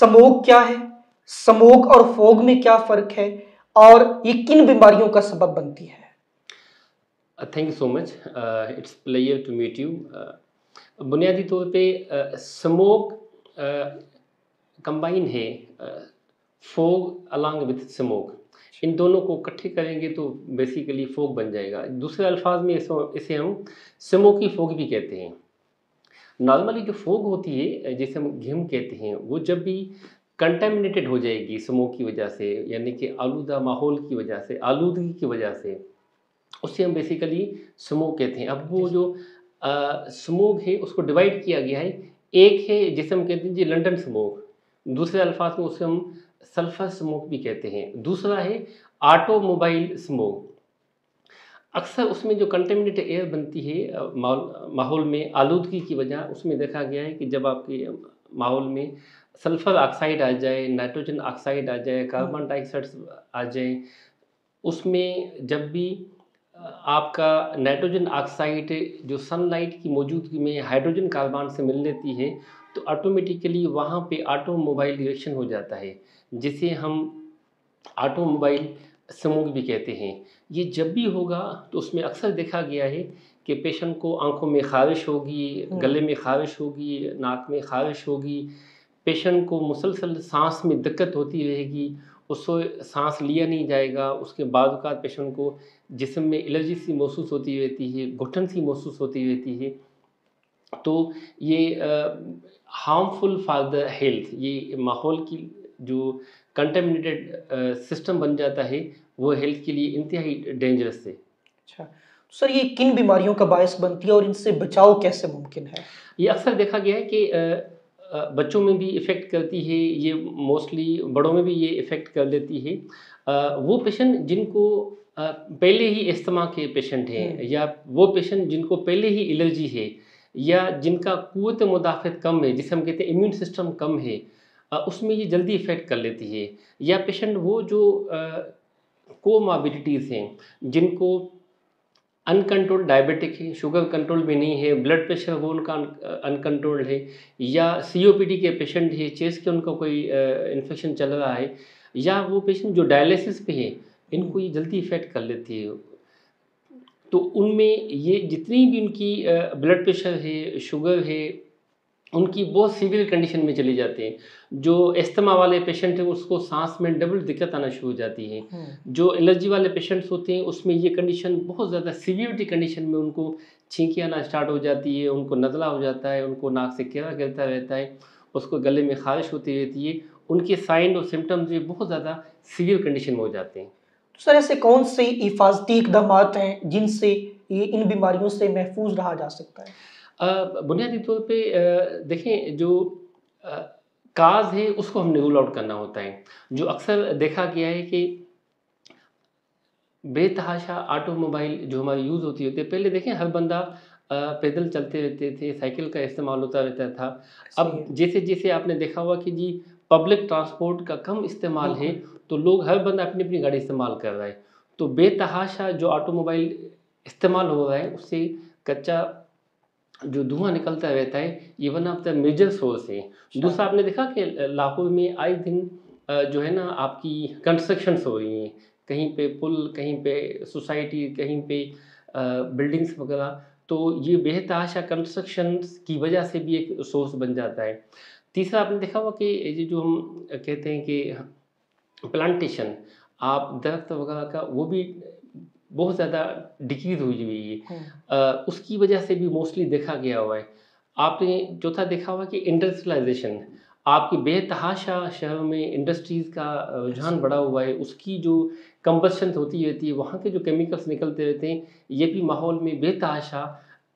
Smoke क्या है, smoke और फॉग में क्या फर्क है और ये किन बीमारियों का सबब बनती है? Thank you so much, it's pleasure to meet you. बुनियादी तौर पे स्मोक कंबाइन है, फोग अलॉन्ग विथ स्मोक, इन दोनों को इकट्ठे करेंगे तो बेसिकली फोग बन जाएगा। दूसरे अल्फाज में इसे हम स्मोकी फोग भी कहते हैं। नॉर्मली जो फोग होती है जिसे हम घिम कहते हैं, वो जब भी कंटेमिनेटेड हो जाएगी स्मोक की वजह से, यानी कि आलूदा माहौल की वजह से, आलूदगी की वजह से, उससे हम बेसिकली स्मोक कहते हैं। अब वो जो स्मोक है उसको डिवाइड किया गया है। एक है जिसे हम कहते हैं जी लंदन स्मोक, दूसरे अल्फाज में उसे हम सल्फर स्मोक भी कहते हैं। दूसरा है ऑटोमोबाइल स्मोक। अक्सर उसमें जो कंटेमिनेटेड एयर बनती है माहौल में आलूदगी की वजह, उसमें देखा गया है कि जब आपके माहौल में सल्फर ऑक्साइड आ जाए, नाइट्रोजन ऑक्साइड आ जाए, कार्बन डाइऑक्साइड आ जाए, उसमें जब भी आपका नाइट्रोजन ऑक्साइड जो सनलाइट की मौजूदगी में हाइड्रोजन कार्बन से मिल लेती है, तो ऑटोमेटिकली वहाँ पे ऑटोमोबाइल रिएक्शन हो जाता है, जिसे हम ऑटोमोबाइल स्मोक भी कहते हैं। ये जब भी होगा तो उसमें अक्सर देखा गया है कि पेशेंट को आंखों में ख़ारिश होगी, गले में ख़ारिश होगी, नाक में ख़ारिश होगी, पेशेंट को मुसलसल सांस में दिक्कत होती रहेगी, उसको सांस लिया नहीं जाएगा। उसके बाद पेशेंट को जिस्म में एलर्जी सी महसूस होती रहती है, घुटन सी महसूस होती रहती है। तो ये हार्मफुल फॉर द हेल्थ, ये माहौल की जो कंटेमिनेटेड सिस्टम बन जाता है, वो हेल्थ के लिए इंतहाई डेंजरस है। अच्छा, तो सर ये किन बीमारियों का बायस बनती है और इनसे बचाव कैसे मुमकिन है? ये अक्सर देखा गया है कि बच्चों में भी इफ़ेक्ट करती है, ये मोस्टली बड़ों में भी ये इफ़ेक्ट कर देती है। वो पेशेंट जिनको पहले ही अस्थमा के पेशेंट हैं, या वो पेशेंट जिनको पहले ही एलर्जी है, या जिनका क़ुव्वत मुदाफ़त कम है, जिसे हम कहते हैं इम्यून सिस्टम कम है, उसमें ये जल्दी इफ़ेक्ट कर लेती है। या पेशेंट वो जो कोमॉर्बिडिटीज़ हैं, जिनको अनकंट्रोल्ड डायबिटिक है, शुगर कंट्रोल में नहीं है, ब्लड प्रेशर वो उनका अनकंट्रोल्ड है, या सीओपीडी के पेशेंट है, चेस्ट के उनका कोई इन्फेक्शन चल रहा है, या वो पेशेंट जो डायलिसिस पे है, इनको ये जल्दी इफ़ेक्ट कर लेती है। तो उनमें ये जितनी भी उनकी ब्लड प्रेशर है, शुगर है, उनकी बहुत सीवियर कंडीशन में चली जाते हैं। जो अस्थमा वाले पेशेंट हैं उसको सांस में डबल दिक्कत आना शुरू हो जाती है। जो एलर्जी वाले पेशेंट्स होते हैं उसमें ये कंडीशन बहुत ज़्यादा सीवियरिटी कंडीशन में उनको छींकी आना स्टार्ट हो जाती है, उनको नज़ला हो जाता है, उनको नाक से कीड़ा गिरता रहता है, उसको गले में ख़ारिश होती रहती है। उनके साइन और सिम्टम्स ये बहुत ज़्यादा सीवियर कंडीशन में हो जाते हैं। तो सर ऐसे कौन से हिफाजती इक़दामात हैं जिनसे ये इन बीमारियों से महफूज रहा जा सकता है? बुनियादी तौर पे देखें, जो काज़ है उसको हमने रूल आउट करना होता है। जो अक्सर देखा गया है कि बेतहाशा ऑटोमोबाइल जो हमारी यूज़ होती है, पहले देखें हर बंदा पैदल चलते रहते थे, साइकिल का इस्तेमाल होता रहता था। अब जैसे-जैसे आपने देखा होगा कि जी पब्लिक ट्रांसपोर्ट का कम इस्तेमाल है, तो लोग हर बंदा अपनी-अपनी गाड़ी इस्तेमाल कर रहा है। तो बेतहाशा जो ऑटोमोबाइल इस्तेमाल हो रहा है, उससे कच्चा जो धुआँ निकलता रहता है, ये one of the major source है। दूसरा आपने देखा कि लाहौर में आए दिन जो है ना आपकी कंस्ट्रक्शंस हो रही हैं, कहीं पे पुल, कहीं पे सोसाइटी, कहीं पे बिल्डिंग्स वगैरह, तो ये बेतहाशा कंस्ट्रक्शंस की वजह से भी एक सोर्स बन जाता है। तीसरा आपने देखा होगा कि ये जो हम कहते हैं कि प्लांटेशन, आप दरख्त वगैरह का वो भी बहुत ज़्यादा डिक्रीज़ हुई हुई है। उसकी वजह से भी मोस्टली देखा गया हुआ है। आपने चौथा देखा होगा कि इंडस्ट्रियलाइजेशन, आपकी बेतहाशा शहरों में इंडस्ट्रीज़ का रुझान बढ़ा हुआ है, उसकी जो कंबस्शन होती रहती है, वहाँ के जो केमिकल्स निकलते रहते हैं, ये भी माहौल में बेतहाशा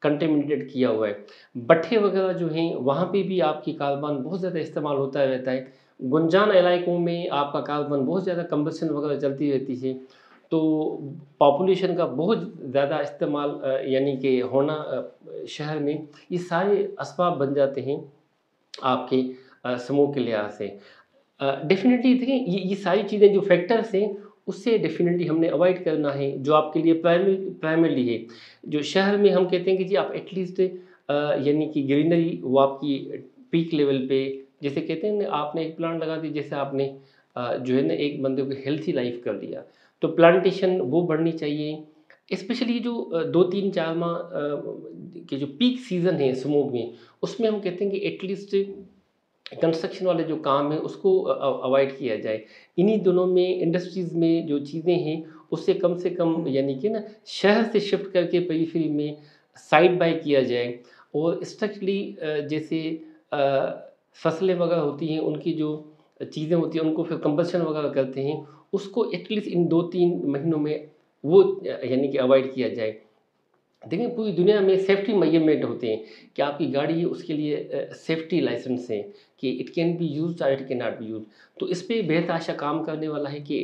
कंटेमिनेटेड किया हुआ है। भट्ठे वगैरह जो हैं वहाँ पे भी आपकी कार्बन बहुत ज़्यादा इस्तेमाल होता रहता है। गुंजान इलाकों में आपका कार्बन बहुत ज़्यादा कंबस्शन वगैरह चलती रहती है। तो पॉपुलेशन का बहुत ज़्यादा इस्तेमाल यानी कि होना शहर में, ये सारे असबाब बन जाते हैं आपके स्मोक के लिहाज से। डेफ़िनेटली देखिए ये सारी चीज़ें जो फैक्टर्स हैं, उससे डेफ़िनेटली हमने अवॉइड करना है, जो आपके लिए प्राइमरीली है। जो शहर में हम कहते हैं कि जी आप एटलीस्ट यानी कि ग्रीनरी वो आपकी पीक लेवल पे, जैसे कहते हैं ना, आपने एक प्लांट लगा दी, जैसे आपने जो है ना एक बंदे को हेल्थी लाइफ कर दिया। तो प्लांटेशन वो बढ़नी चाहिए, स्पेशली जो 2-3-4 माह के जो पीक सीज़न है स्मोक में, उसमें हम कहते हैं कि एटलीस्ट कंस्ट्रक्शन वाले जो काम है उसको अवॉइड किया जाए। इन्हीं दिनों में इंडस्ट्रीज़ में जो चीज़ें हैं उससे कम यानी कि ना शहर से शिफ्ट करके पेरिफेरी में साइड बाय किया जाए। और स्ट्रिक्टली जैसे फसलें वगैरह होती हैं, उनकी जो चीज़ें होती हैं उनको फिर कंबशन वगैरह करते हैं, उसको एटलीस्ट इन 2-3 महीनों में वो यानी कि अवॉइड किया जाए। देखिए पूरी दुनिया में सेफ्टी मेजरमेंट होते हैं कि आपकी गाड़ी है उसके लिए सेफ्टी लाइसेंस है कि इट कैन बी यूज्ड और it can not be used. तो इस पे बेहताशा काम करने वाला है कि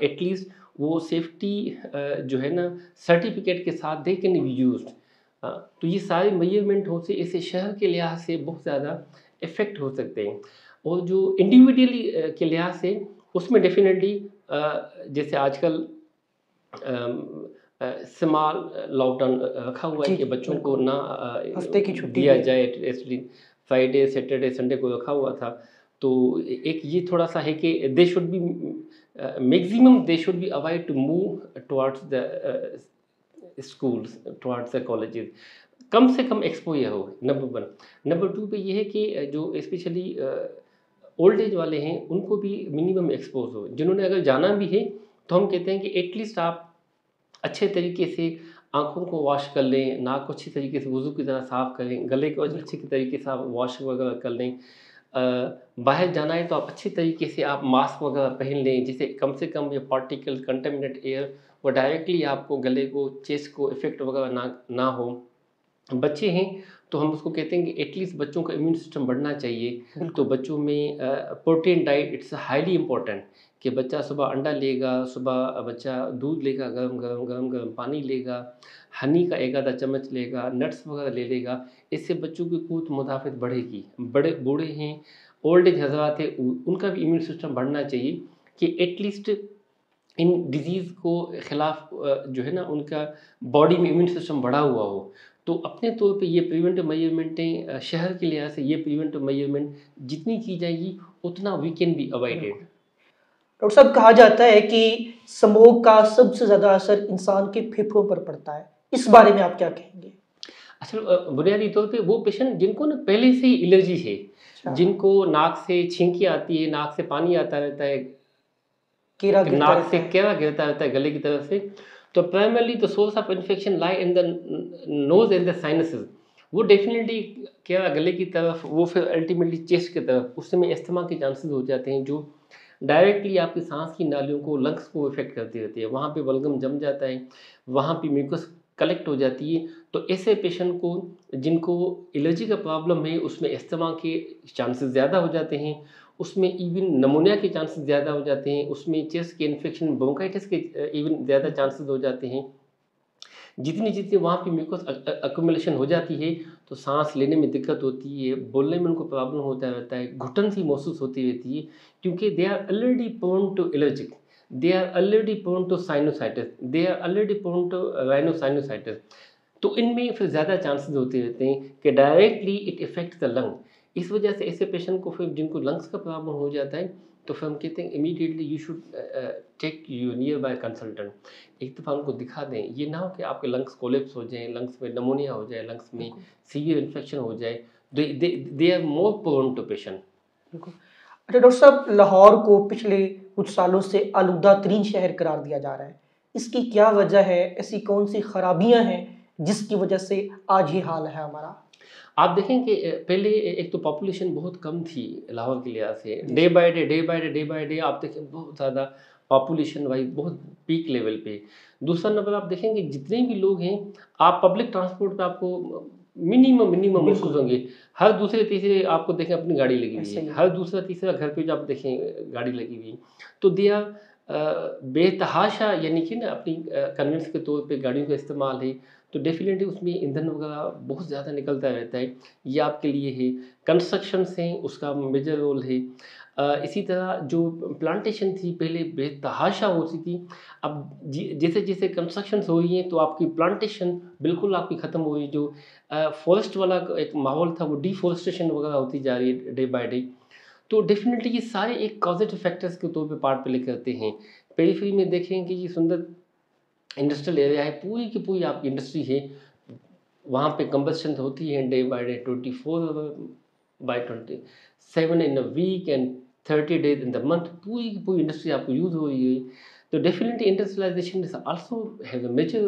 एटलीस्ट वो सेफ्टी जो है ना सर्टिफिकेट के साथ दे कैन बी यूज्ड। तो ये सारे मेजरमेंट हो से इसे शहर के लिहाज से बहुत ज़्यादा इफ़ेक्ट हो सकते हैं। और जो इंडिविजुअली के लिहाज से उसमें डेफिनेटली जैसे आजकल स्मॉल लॉकडाउन रखा हुआ है जी कि जी बच्चों को बिल्कुल, ना हफ्ते की छुट्टी दिया दी। जाए, एटलीस्ट फ्राइडे सैटरडे संडे को रखा हुआ था। तो एक ये थोड़ा सा है कि they should be maximum they should be avoid to move towards the schools, towards the colleges. कम से कम एक्सपोजर हो, नंबर 1। नंबर 2 पे ये है कि जो स्पेशली ओल्ड एज वाले हैं उनको भी मिनिमम एक्सपोज हो। जिन्होंने अगर जाना भी है तो हम कहते हैं कि एटलीस्ट आप अच्छे तरीके से आँखों को वॉश कर लें, नाक को अच्छी तरीके से वुज़ू की तरह साफ़ करें, गले को अच्छे बिल्कुल तरीके से आप वॉश वगैरह कर लें। बाहर जाना है तो आप अच्छी तरीके से आप मास्क वगैरह पहन लें, जिससे कम से कम ये पार्टिकल कंटेमिनेट एयर वो डायरेक्टली आपको गले को, चेस्ट को इफ़ेक्ट वगैरह ना हो। बच्चे हैं तो हम उसको कहते हैं कि एटलीस्ट बच्चों का इम्यून सिस्टम बढ़ना चाहिए। तो बिल्कुल। बच्चों में protein diet it's highly important कि बच्चा सुबह अंडा लेगा, सुबह बच्चा दूध लेगा, गरम पानी लेगा, हनी का एक आधा चम्मच लेगा, नट्स वगैरह ले लेगा। इससे बच्चों की क़ुव्वत मुदाफ़त बढ़ेगी। बड़े बूढ़े हैं, ओल्ड एज हज़रात हैं, उनका भी इम्यून सिस्टम बढ़ना चाहिए कि एटलीस्ट इन डिज़ीज़ को ख़िलाफ़ जो है ना उनका बॉडी में इम्यून सिस्टम बढ़ा हुआ हो। तो अपने तौर पे ये प्रिवेंटिव मेजरमेंटें शहर के लिहाज से ये प्रिवेंटिव मेजरमेंट जितनी की जाएगी उतना वी कैन बी अवॉइडेड। बिल्कुल डॉक्टर साहब, कहा जाता है कि स्मोक का सबसे ज़्यादा असर इंसान के फेफड़ों पर पड़ता है, इस बारे में आप क्या कहेंगे? अच्छा, बुनियादी तौर पे वो पेशेंट जिनको ना पहले से ही एलर्जी है, अच्छा, जिनको नाक से छींकी आती है, नाक से पानी आता रहता है, कीड़ा गिरता नाक रहता से है। केरा गिरता रहता है गले की तरफ से, तो primarily the source of infection lie in the nose and the sinuses. वो डेफिनेटली केरा गले की तरफ, वो फिर अल्टीमेटली चेस्ट की तरफ, उस समय अस्थमा के चांसेस हो जाते हैं जो डायरेक्टली आपकी सांस की नालियों को, लंग्स को इफेक्ट करती रहती है। वहाँ पे बलगम जम जाता है, वहाँ पे म्यूकस कलेक्ट हो जाती है। तो ऐसे पेशेंट को जिनको एलर्जी का प्रॉब्लम है उसमें अस्थमा के चांसेस ज़्यादा हो जाते हैं, उसमें इवन नमूनिया के चांसेस ज़्यादा हो जाते हैं, उसमें चेस्ट के इन्फेक्शन, ब्रोंकाइटिस के इवन ज़्यादा बिल्कुल चांसेस हो जाते हैं। जितनी जितनी वहाँ पे म्यूकस अक्यूमुलेशन हो जाती है तो सांस लेने में दिक्कत होती है, बोलने में उनको प्रॉब्लम होता रहता है, घुटन सी महसूस होती रहती है, क्योंकि they are already prone to allergic, they are already prone to sinusitis, they are already prone to rhinosinusitis. तो इनमें फिर ज़्यादा चांसेस होते रहते हैं कि directly it effect the lung. इस वजह से ऐसे पेशेंट को फिर जिनको लंग्स का प्रॉब्लम हो जाता है तो फिर हम कहते हैं immediately you should take you nearby consultant. एक दफ़ा उनको दिखा दें, ये ना हो कि आपके लंग्स कोलेप्स हो जाएं, लंग्स में नमोनिया हो जाए, लंग्स में बिल्कुल सीवियर इन्फेक्शन हो जाए। They are more prone to patient. बिल्कुल। अच्छा डॉक्टर साहब, लाहौर को पिछले कुछ सालों से आलूदा तरीन शहर करार दिया जा रहा है, इसकी क्या वजह है? ऐसी कौन सी खराबियां हैं जिसकी वजह से आज ये हाल है हमारा? आप देखें कि पहले एक तो पॉपुलेशन बहुत कम थी लाहौर के लिहाज से, जी डे जी by day day by day आप देखें बहुत ज़्यादा पॉपुलेशन वाइज बहुत पीक लेवल पे। दूसरा नंबर आप देखेंगे जितने भी लोग हैं, आप पब्लिक ट्रांसपोर्ट पे आपको मिनिमम मिनिमम महसूस बिल्कुल होंगे। हर दूसरे तीसरे आपको देखें अपनी गाड़ी लगी हुई ऐसा है, ही है। हर दूसरा तीसरा घर पे जो आप देखें गाड़ी लगी हुई है। तो दे आर बेतहाशा यानी कि ना अपनी कन्वेंस के तौर पे गाड़ियों का इस्तेमाल है। तो डेफिनेटली उसमें ईंधन वगैरह बहुत ज़्यादा निकलता रहता है, ये आपके लिए है। कंस्ट्रक्शंस हैं उसका मेजर रोल है। इसी तरह जो प्लांटेशन थी पहले बेतहाशा होती थी, अब जैसे जैसे कंस्ट्रक्शंस हो रही हैं तो आपकी प्लांटेशन बिल्कुल आपकी ख़त्म हो रही। जो फॉरेस्ट वाला एक माहौल था वो डिफॉरेस्टेशन वगैरह होती जा रही है डे बाय डे। तो डेफिनेटली ये सारे एक कॉजेटिव फैक्टर्स के तौर पे पार्ट प्ले करते हैं। पेरिफेरी में देखें कि ये सुंदर इंडस्ट्रियल एरिया है, पूरी की पूरी आपकी इंडस्ट्री है, वहाँ पे कंबस्शन होती है day by day 24/27 in a week and 30 days in the month, पूरी की पूरी इंडस्ट्री आपको यूज़ हो रही है। तो definitely industrialisation is also has a major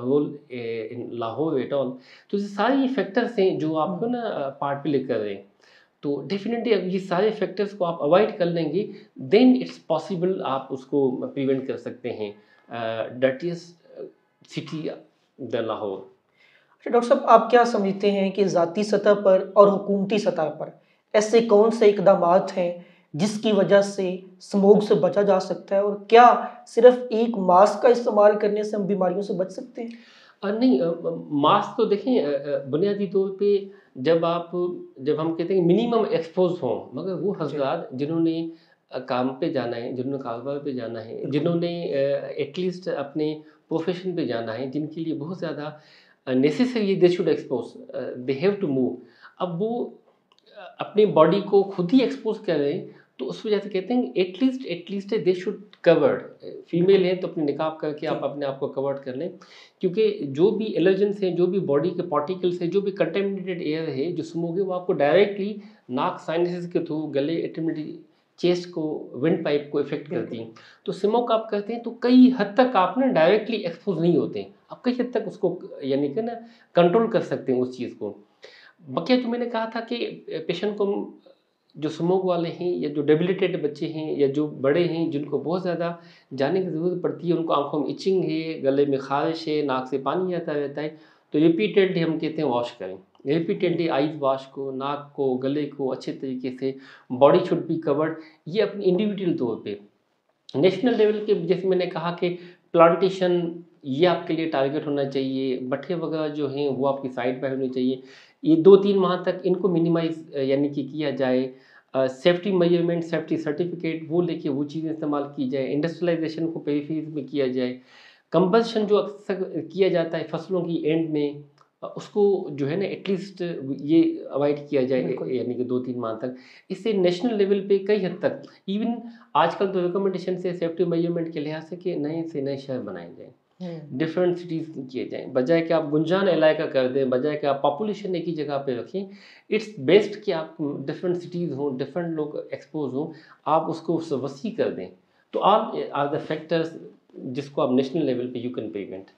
role in Lahore at all. तो ये सारे फैक्टर्स हैं जो आपको ना पार्ट प्ले कर रहे हैं। तो डेफिनेटली अब ये सारे फैक्टर्स को आप अवॉइड कर लेंगे, देन इट्स पॉसिबल आप उसको प्रिवेंट कर सकते हैं। Dirtiest city the Lahore. अच्छा डॉक्टर साहब, आप क्या समझते हैं कि ज़ाती सतह पर और हुकूमती सतह पर ऐसे कौन से इकदामात हैं जिसकी वजह से स्मोग से बचा जा सकता है, और क्या सिर्फ एक मास्क का इस्तेमाल करने से हम बीमारियों से बच सकते हैं? नहीं, मास्क तो देखें बुनियादी तौर पे जब हम कहते हैं मिनिमम एक्सपोज हों, मगर वो जी हजरात जिन्होंने काम पे जाना है, जिन्होंने कारोबार पे जाना है, बिल्कुल। जिन्होंने एटलीस्ट अपने प्रोफेशन पे जाना है, जिनके लिए बहुत ज़्यादा necessary they should expose, they have to move. अब वो अपनी बॉडी को खुद ही एक्सपोज कर रहे हैं, तो उस वजह से कहते हैं at least they should covered. Female हैं तो अपने निकाब करके जी आप अपने आप को कवर्ड कर लें, क्योंकि जो भी एलर्जेंस हैं, जो भी बॉडी के पार्टिकल्स हैं, जो भी कंटेमिनेटेड एयर है, जो स्मोक है, वो आपको डायरेक्टली नाक साइनसेस के थ्रू, गले, अल्टीमेटली चेस्ट को, विंड पाइप को इफेक्ट करती बिल्कुल। हैं। तो स्मोक आप करते हैं तो कई हद तक आप ना डायरेक्टली एक्सपोज नहीं होते हैं, आप कई हद तक उसको यानी कि ना कंट्रोल कर सकते हैं उस चीज़ को। बकिया जो मैंने कहा था कि पेशेंट को, जो स्मोक वाले हैं या जो डेबिलिटेड बच्चे हैं या जो बड़े हैं जिनको बहुत ज़्यादा जाने की ज़रूरत पड़ती है, उनको आंखों में इचिंग है, गले में खारिश है, नाक से पानी आता रहता है, तो रिपीटेडली हम कहते हैं वॉश करें। रिपीटेडली आईज वॉश को, नाक को, गले को अच्छे तरीके से, बॉडी शुड बी कवर्ड। ये अपनी इंडिविजुअल तौर पे। नेशनल लेवल के जैसे मैंने कहा कि प्लांटेशन, ये आपके लिए टारगेट होना चाहिए, भट्ठे वगैरह जो हैं वो आपकी साइड पर होने चाहिए। ये 2-3 माह तक इनको मिनिमाइज यानी कि किया जाए। सेफ्टी मेजरमेंट, सेफ्टी सर्टिफिकेट वो लेके वो चीज़ें इस्तेमाल की जाए। इंडस्ट्रियलाइजेशन को पेरिफेरीज में किया जाए। कंबल्शन जो अक्सर किया जाता है फसलों की एंड में, उसको जो है ना एटलीस्ट ये अवॉइड किया जाए, बिल्कुल। यानी कि 2-3 माह तक। इससे नेशनल लेवल पे कई हद तक, इवन आजकल तो रिकमेंडेशन से सेफ्टी मेजरमेंट के लिहाज से कि नए से नए शहर बनाए जाएँ, डिफरेंट सिटीज़ किए जाएँ, बजाय कि आप गुंजान इलाका कर दें, बजाय कि आप पॉपुलेशन एक ही जगह पे रखें। इट्स बेस्ट कि आप डिफरेंट सिटीज़ हों, डिफरेंट लोग एक्सपोज हों, आप उसको वसी कर दें। तो ऑल आर द फैक्टर्स जिसको आप नेशनल लेवल पे यू कैन प्रिवेंट।